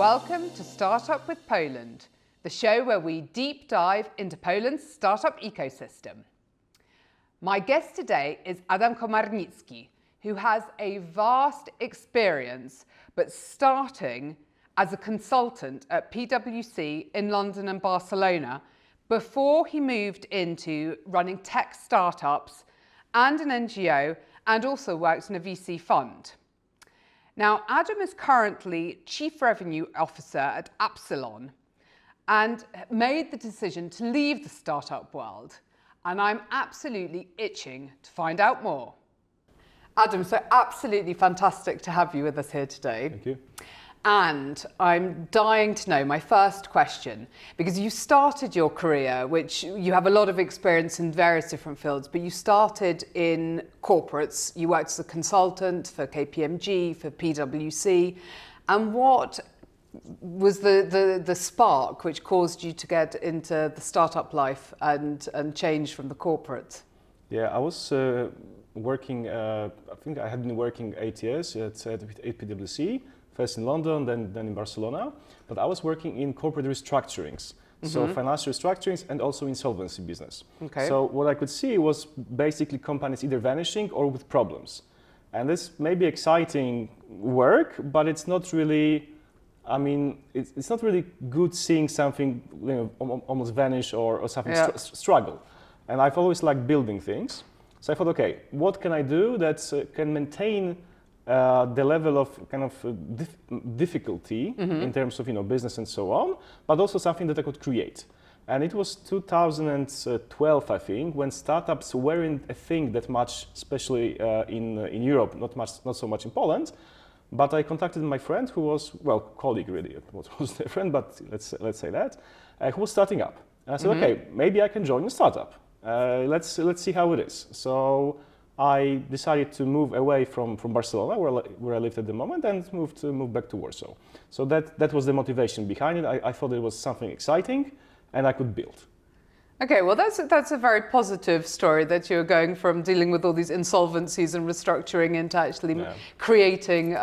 Welcome to Startup with Poland, the show where we deep dive into Poland's startup ecosystem. My guest today is Adam Komarnicki, who has a vast experience, but starting as a consultant at PwC in London and Barcelona before he moved into running tech startups and an NGO, and also works in a VC fund. Now, Adam is currently Chief Revenue Officer at Appsilon and made the decision to leave the startup world. And I'm absolutely itching to find out more. Adam, so absolutely fantastic to have you with us here today. Thank you. And I'm dying to know my first question, because you started your career, which you have a lot of experience in various different fields, but you started in corporates. You worked as a consultant for KPMG, for PwC. And what was the spark which caused you to get into the startup life and change from the corporate? Yeah, I was working, I think I had been working 8 years at PwC. First in London, then in Barcelona, but I was working in corporate restructurings, so financial restructurings and also insolvency business. Okay. So what I could see was basically companies either vanishing or with problems. And this may be exciting work, but it's not really, I mean, it's not really good seeing something, you know, almost vanish or something struggle. And I've always liked building things. So I thought, okay, what can I do that can maintain the level of kind of difficulty in terms of, you know, business and so on, but also something that I could create. And it was 2012, I think, when startups weren't a thing that much, especially in Europe, not so much in Poland. But I contacted my friend who was, well, colleague really, what was their friend, but let's say that, who was starting up. And I said, okay, maybe I can join a startup. Let's see how it is. So I decided to move away from Barcelona, where I lived at the moment, and move back to Warsaw. So that was the motivation behind it. I thought it was something exciting, and I could build. Okay, well, that's a very positive story, that you're going from dealing with all these insolvencies and restructuring into actually creating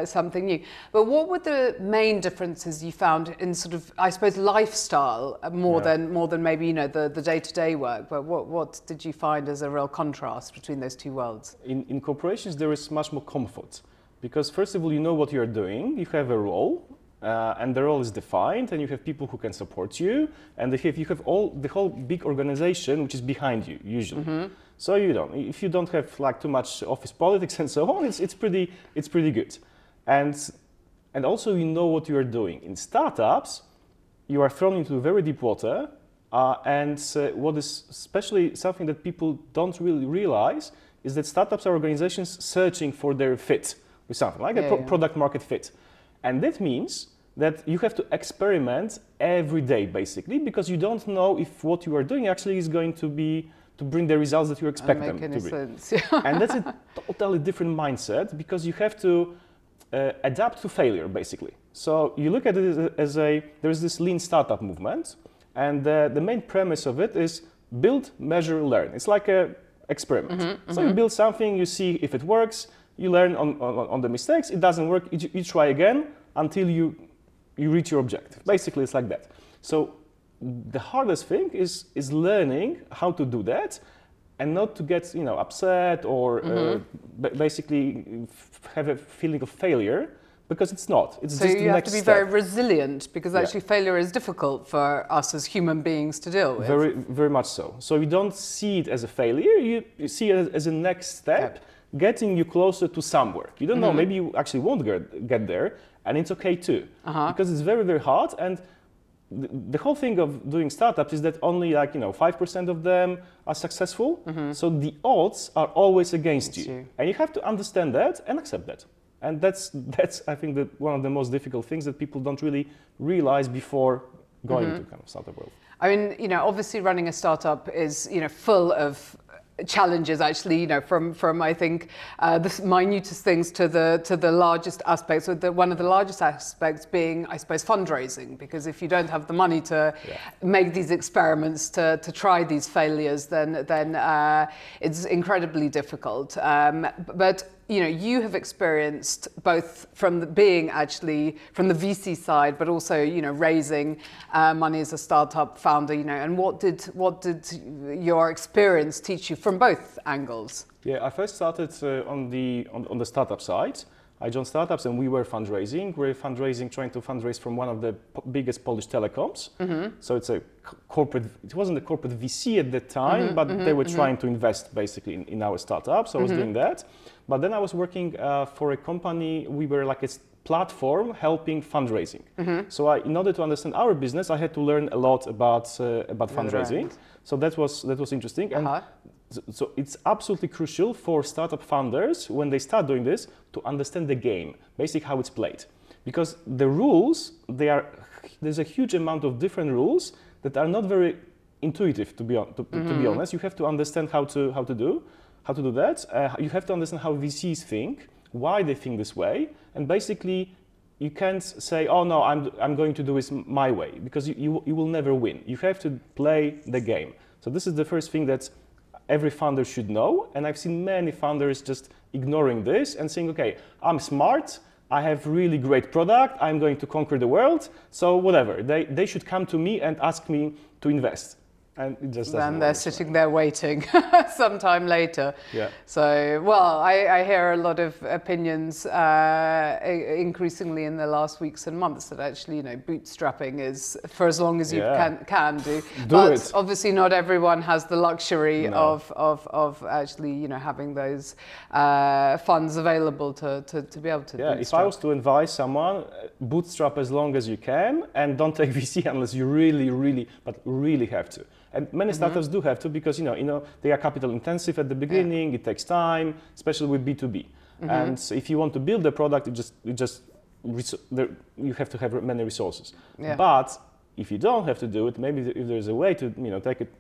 something new. But what were the main differences you found in sort of, I suppose, lifestyle more than maybe, you know, the day-to-day work? But what did you find as a real contrast between those two worlds? In corporations, there is much more comfort, because first of all, you know what you're doing. You have a role. And the role is defined, and you have people who can support you, and you have the whole big organization which is behind you usually. So if you don't have like too much office politics and so on, it's pretty good, and also you know what you are doing. In startups, you are thrown into very deep water, and what is especially something that people don't really realize is that startups are organizations searching for their fit with something like a product market fit, and that means that you have to experiment every day, basically, because you don't know if what you are doing actually is going to bring the results that you expect them to bring. And that's a totally different mindset, because you have to adapt to failure, basically. So you look at it as there's this lean startup movement, and the main premise of it is build, measure, learn. It's like an experiment. So you build something, you see if it works, you learn on the mistakes. It doesn't work, you try again until you reach your objective. Basically, it's like that. So the hardest thing is learning how to do that, and not to get, you know, upset or basically have a feeling of failure, because it's not. It's so just the you have next to be step. very resilient, because actually failure is difficult for us as human beings to deal with. Very, very much so. So you don't see it as a failure. You see it as a next step, getting you closer to somewhere. You don't know, maybe you actually won't get there, and it's okay too, because it's very, very hard. And the whole thing of doing startups is that only 5% of them are successful. So the odds are always against you, and you have to understand that and accept that. And that's I think one of the most difficult things that people don't really realize before going to kind of startup world. I mean, you know, obviously running a startup is, you know, full of challenges, actually, you know, from I think the minutest things to the largest aspects. So one of the largest aspects being, I suppose, fundraising, because if you don't have the money to make these experiments, to try these failures, then it's incredibly difficult. But you have experienced both from being actually from the VC side, but also raising money as a startup founder. And what did your experience teach you from both angles? Yeah, I first started on the startup side. I joined startups and we were fundraising. Trying to fundraise from one of the biggest Polish telecoms. So it's it wasn't a corporate VC at that time, but they were trying to invest basically in our startup. So I was doing that. But then I was working for a company. We were like a platform helping fundraising. So in order to understand our business, I had to learn a lot about fundraising. So that was interesting. And so it's absolutely crucial for startup founders when they start doing this to understand the game, basically how it's played. Because the rules, there's a huge amount of different rules that are not very intuitive, to be honest. You have to understand how to do that. You have to understand how VCs think, why they think this way, and basically you can't say, oh no, I'm going to do this my way, because you will never win. You have to play the game. So this is the first thing that every founder should know, and I've seen many founders just ignoring this and saying, okay, I'm smart, I have really great product, I'm going to conquer the world, so whatever, they should come to me and ask me to invest. And it just doesn't then they're work. sitting there waiting sometime later. Yeah. So, well, I hear a lot of opinions increasingly in the last weeks and months that actually, bootstrapping is for as long as you can do. But obviously not everyone has the luxury of actually, having those funds available to be able to bootstrap. If I was to advise someone, bootstrap as long as you can and don't take VC unless you really have to. And many startups do have to, because they are capital intensive at the beginning. It takes time, especially with B2B. And so if you want to build a product, you have to have many resources. But if you don't have to do it, maybe if there's a way to take it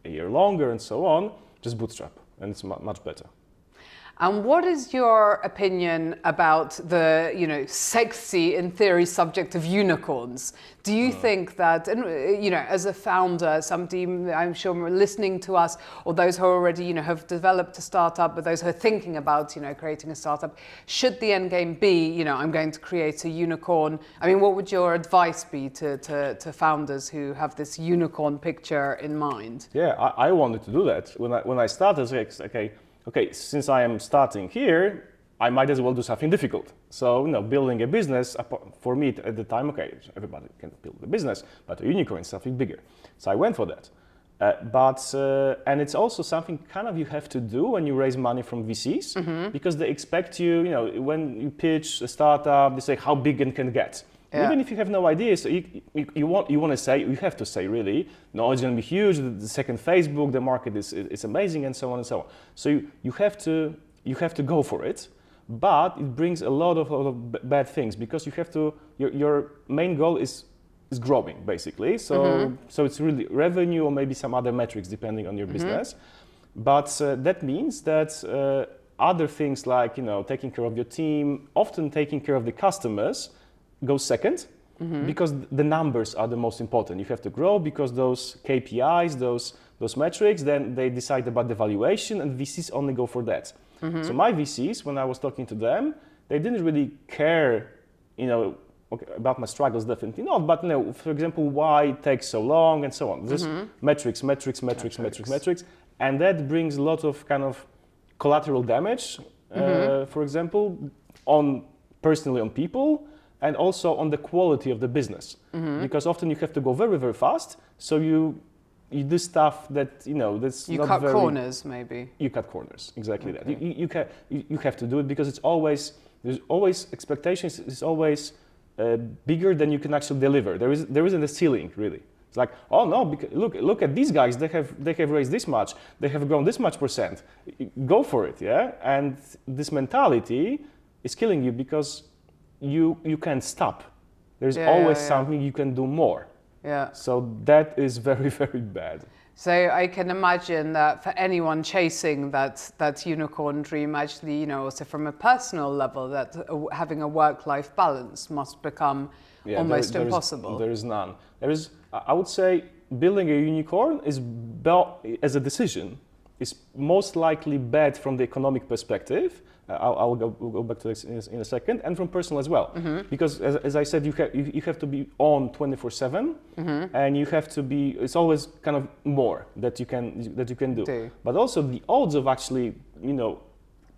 a year longer and so on, just bootstrap, and it's much better. And what is your opinion about the, sexy, in theory, subject of unicorns? Do you think that, as a founder, somebody I'm sure listening to us, or those who already, have developed a startup, but those who are thinking about, creating a startup, should the end game be, I'm going to create a unicorn? I mean, what would your advice be to founders who have this unicorn picture in mind? Yeah, I wanted to do that. When I started, okay, since I am starting here, I might as well do something difficult. So, building a business, for me at the time, okay, everybody can build a business, but a unicorn is something bigger. So I went for that. And it's also something kind of you have to do when you raise money from VCs, because they expect you, when you pitch a startup, they say how big it can get. Yeah. Even if you have no idea, so you want to say, you have to say really, no, it's going to be huge. The second Facebook, the market is amazing, and so on and so on. So you have to go for it, but it brings a lot of bad things, because you have to. Your main goal is growing basically. So it's really revenue or maybe some other metrics depending on your business. But that means that other things like taking care of your team, often taking care of the customers, goes second, because the numbers are the most important. You have to grow because those KPIs, those metrics, then they decide about the valuation, and VCs only go for that. So my VCs, when I was talking to them, they didn't really care, about my struggles, definitely not, but for example, why it takes so long and so on. Just metrics, and that brings a lot of kind of collateral damage, for example, personally on people, and also on the quality of the business, because often you have to go very, very fast. So you do stuff that that's you not cut very, corners, maybe. You cut corners, exactly that. You have to do it, because there's always expectations. It's always bigger than you can actually deliver. There isn't a ceiling really. It's like, oh no, look at these guys. They have raised this much. They have grown this much %. Go for it, yeah. And this mentality is killing you, because you can't stop. There's always something you can do more. Yeah. So that is very, very bad. So I can imagine that for anyone chasing that unicorn dream, actually, also from a personal level, that having a work-life balance must become almost impossible. There is none. I would say building a unicorn is built as a decision. is most likely bad from the economic perspective. I'll go back to this in a second, and from personal as well. Because as I said, you have to be on 24/7, and you have to be. It's always kind of more that you can do. But also the odds of actually,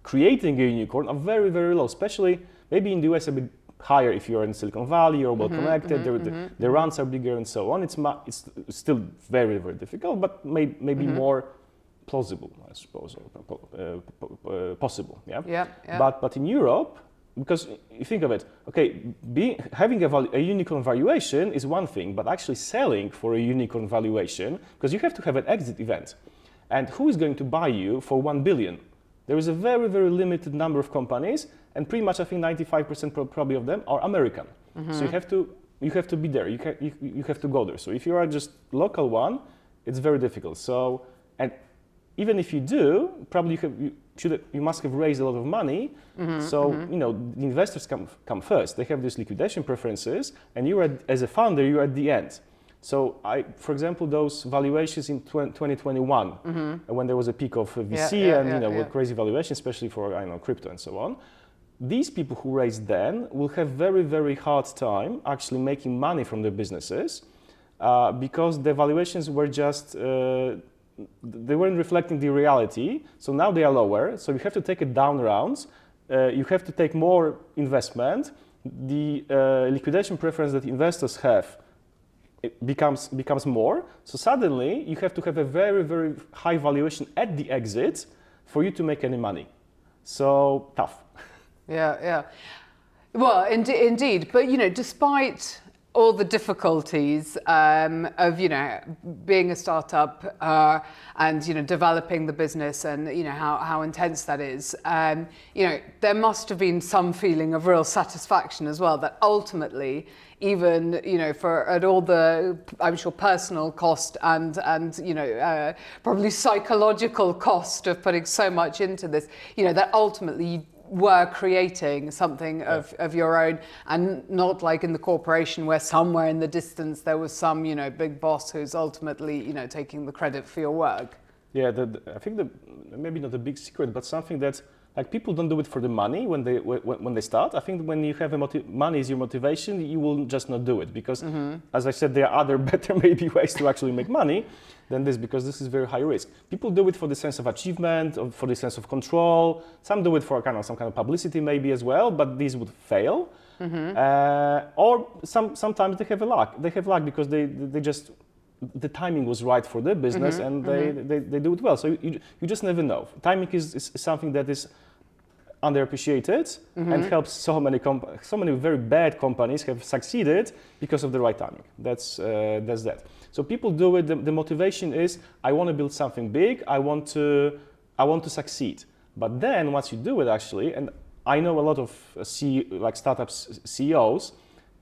creating a unicorn are very, very low. Especially maybe in the US a bit higher if you're in Silicon Valley or well connected. The runs are bigger and so on. It's still very, very difficult, but maybe more plausible, I suppose, or possible. Yeah. But in Europe, because you think of it, okay, having a unicorn valuation is one thing, but actually selling for a unicorn valuation, because you have to have an exit event, and who is going to buy you for 1 billion? There is a very, very limited number of companies, and pretty much I think 95% probably of them are American. So you have to be there. You have to go there. So if you are just local one, it's very difficult. So and even if you do, probably you must have raised a lot of money. So the investors come first. They have these liquidation preferences, and as a founder, you're at the end. So for example, those valuations in 2021, when there was a peak of VC with crazy valuation, especially for crypto and so on. These people who raised then will have very, very hard time actually making money from their businesses because the valuations were just they weren't reflecting the reality. So now they are lower. So you have to take it down rounds. You have to take more investment. The liquidation preference that investors have becomes more. So suddenly you have to have a very, very high valuation at the exit for you to make any money. So tough. Yeah. Well, indeed. But, despite all the difficulties of, being a startup and, developing the business and, how intense that is, there must have been some feeling of real satisfaction as well, that ultimately, even, at all the, I'm sure, personal cost and probably psychological cost of putting so much into this, that ultimately you were creating something of your own, and not like in the corporation where somewhere in the distance there was some, big boss who's ultimately, taking the credit for your work. Yeah, I think maybe not a big secret, but something that people don't do it for the money when they start. I think when you have money is your motivation, you will just not do it because, as I said, there are other better maybe ways to actually make money than this, because this is very high risk. People do it for the sense of achievement, or for the sense of control. Some do it for some kind of publicity maybe as well, but these would fail. Or sometimes they have luck. They have luck because they just the timing was right for their business and they do it well. So you just never know. Timing is something that is underappreciated and helps so many very bad companies have succeeded because of the right timing. That's that. So people do it. The motivation is, I want to build something big. I want to succeed. But then once you do it, actually, and I know a lot of startups CEOs,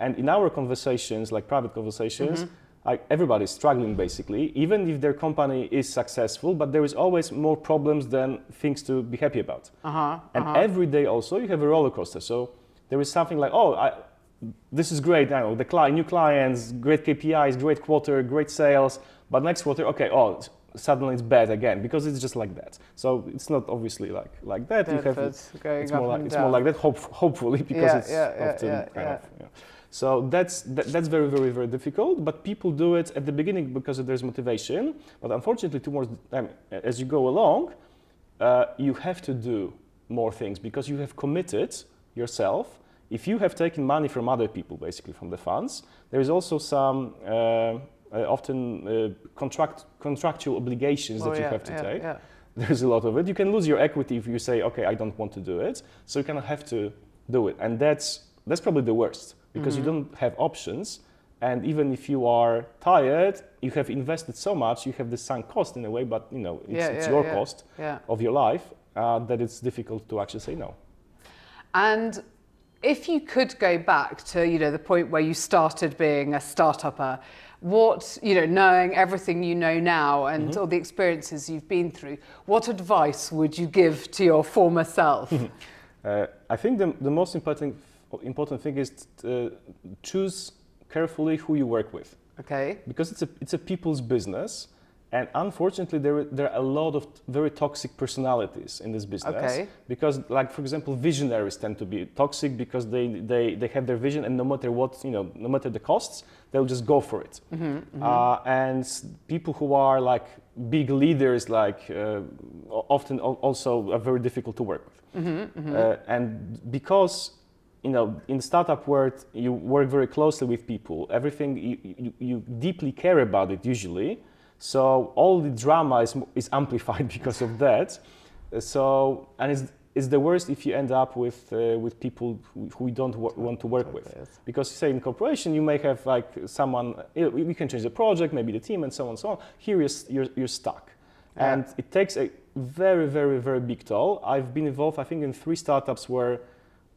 and in our conversations, like private conversations, everybody's struggling basically, even if their company is successful, but there is always more problems than things to be happy about. Every day also you have a roller coaster. So there is something like, this is great, new clients, great KPIs, great quarter, great sales, but next quarter, suddenly it's bad again, because it's just like that. So it's not obviously like that. It's more like that, hopefully, because it's often kind of. Yeah. So that's very, very, very difficult, but people do it at the beginning because there's motivation. But unfortunately, as you go along, you have to do more things because you have committed yourself. If you have taken money from other people, basically from the funds, there is also some often contractual obligations that you have to take. Yeah. There's a lot of it. You can lose your equity if you say, okay, I don't want to do it. So you kind of have to do it, and that's probably the worst. Because you don't have options, and even if you are tired, you have invested so much, you have the sunk cost in a way, but it's your cost of your life that it's difficult to actually say no. And if you could go back to the point where you started being a startupper, what knowing everything you know now and all the experiences you've been through, what advice would you give to your former self? I think the most important thing is to choose carefully who you work with. Okay. Because it's a people's business, And unfortunately, there are a lot of very toxic personalities in this business. Okay. Because, like, for example, visionaries tend to be toxic because they have their vision, and no matter what, no matter the costs, they'll just go for it. And people who are like big leaders, like often also are very difficult to work with. And because in the startup world, you work very closely with people. Everything you deeply care about it usually. So all the drama is amplified because of that. So, and it's the worst if you end up with people who you don't want to work with. Because say in corporation, you may have like someone, we can change the project, maybe the team, and so on and so on. Here you're stuck. Yeah. And it takes a very, very, very big toll. I've been involved, I think, in 3 startups where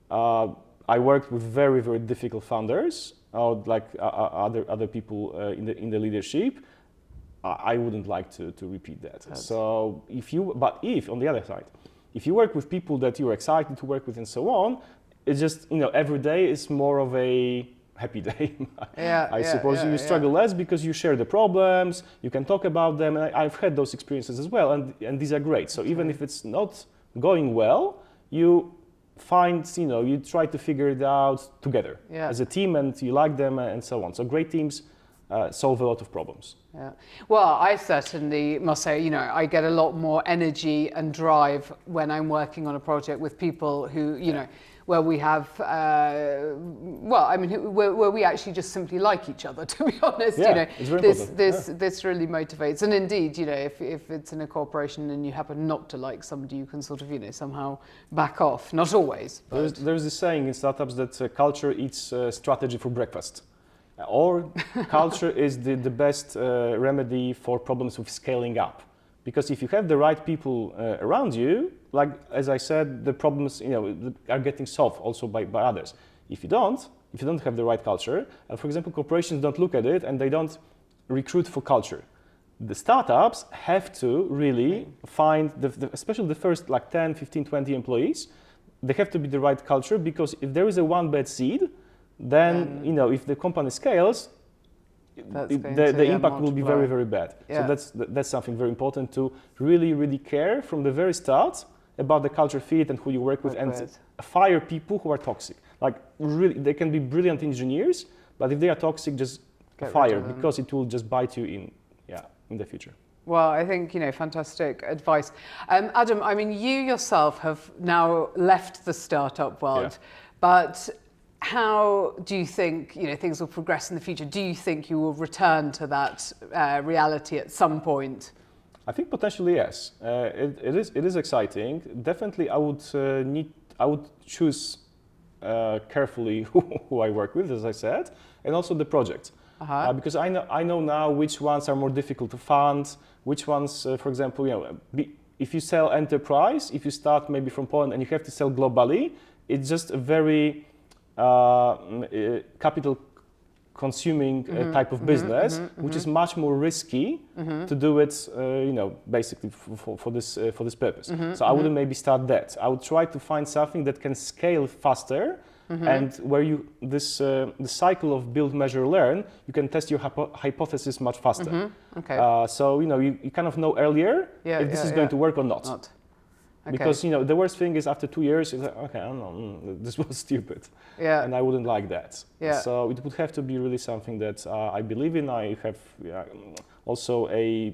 I worked with very, very difficult founders, or like other people in the leadership. I wouldn't like to repeat that. So if on the other side, if you work with people that you're excited to work with and so on, it's just, every day is more of a happy day. I suppose you struggle less because you share the problems, you can talk about them, and I've had those experiences as well, and these are great. So even if it's not going well, you find, you try to figure it out together as a team, and you like them and so on. So great teams solve a lot of problems. Yeah. Well, I certainly must say, I get a lot more energy and drive when I'm working on a project with people who, where we have, where we actually just simply like each other, to be honest. It's very important. This really motivates. And indeed, if it's in a corporation and you happen not to like somebody, you can sort of, somehow back off. Not always. There's this saying in startups that culture eats strategy for breakfast. Or culture is the best remedy for problems with scaling up. Because if you have the right people around you, like as I said, the problems are getting solved also by others. If you don't have the right culture, and for example, corporations don't look at it and they don't recruit for culture. The startups have to really find, especially the first like 10, 15, 20 employees, they have to be the right culture, because if there is a one bad seed, then if the company scales, the impact will be very, very bad. So that's something very important, to really, really care from the very start about the culture fit and who you work with, and fire people who are toxic. Like really, they can be brilliant engineers, but if they are toxic, just fire, because it will just bite you in the future. Well, I think, fantastic advice. Adam, I mean, you yourself have now left the startup world, but how do you think things will progress in the future? Do you think you will return to that reality at some point? I think potentially yes. It is exciting. Definitely, I would choose carefully who I work with, as I said, and also the project, because I know now which ones are more difficult to fund, which ones, for example, if you sell enterprise, if you start maybe from Poland and you have to sell globally, it's just a very capital consuming type of business, which is much more risky to do it, basically for this purpose. So I wouldn't maybe start that. I would try to find something that can scale faster, and where the cycle of build, measure, learn, you can test your hypothesis much faster. So you kind of know earlier if this is going to work or not. Okay. Because the worst thing is after 2 years, it's like, okay, I don't know, this was stupid, and I wouldn't like that. So it would have to be really something that I believe in. I have also a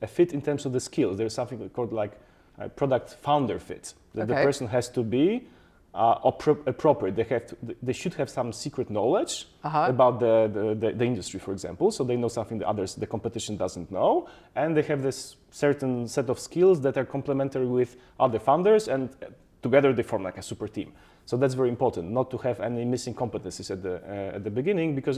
fit in terms of the skills. There's something called like a product founder fit, that the person has to be appropriate. They should have some secret knowledge about the industry, for example, so they know something the competition doesn't know, and they have this certain set of skills that are complementary with other founders, and together they form like a super team. So that's very important, not to have any missing competencies at the beginning, because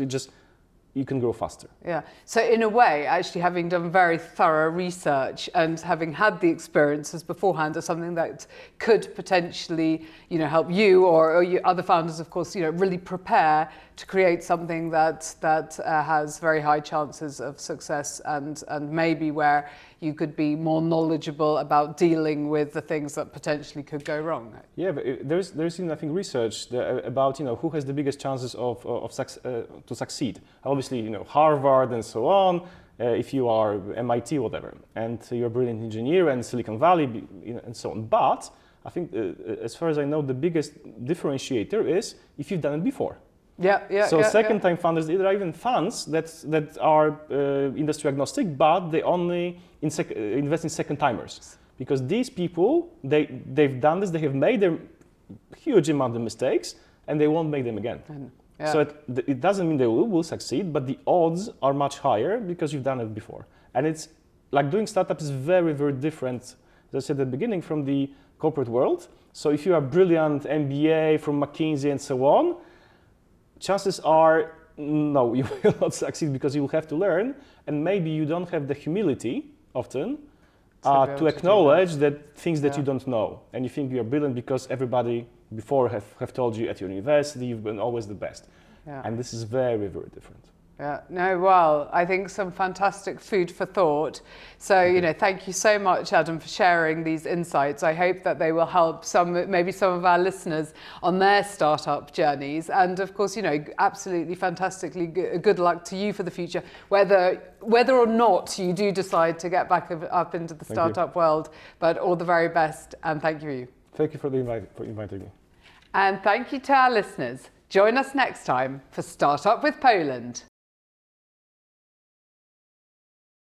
you can grow faster. Yeah. So in a way, actually having done very thorough research and having had the experiences beforehand is something that could potentially, help you or you other founders, of course, really prepare to create something that has very high chances of success, and maybe where you could be more knowledgeable about dealing with the things that potentially could go wrong. Yeah, but there's I think research about who has the biggest chances to succeed. Obviously, Harvard and so on. if you are MIT or whatever, and you're a brilliant engineer and Silicon Valley and so on. But I think, as far as I know, the biggest differentiator is if you've done it before. So second-time founders, there are even funds that are industry agnostic, but they only invest in second-timers. Because these people, they've done this, they have made their huge amount of mistakes, and they won't make them again. So it doesn't mean they will succeed, but the odds are much higher because you've done it before. And it's like doing startups is very, very different, as I said at the beginning, from the corporate world. So if you are brilliant MBA from McKinsey and so on, chances are, no, you will not succeed because you will have to learn, and maybe you don't have the humility often to acknowledge that things that you don't know, and you think you're brilliant because everybody before have told you at your university you've been always the best. And this is very, very different. Well, I think some fantastic food for thought. So, thank you so much, Adam, for sharing these insights. I hope that they will help maybe some of our listeners on their startup journeys. And of course, absolutely fantastically good luck to you for the future, whether or not you do decide to get back up into the startup world. But all the very best, and thank you. Thank you for inviting me. And thank you to our listeners. Join us next time for Startup with Poland.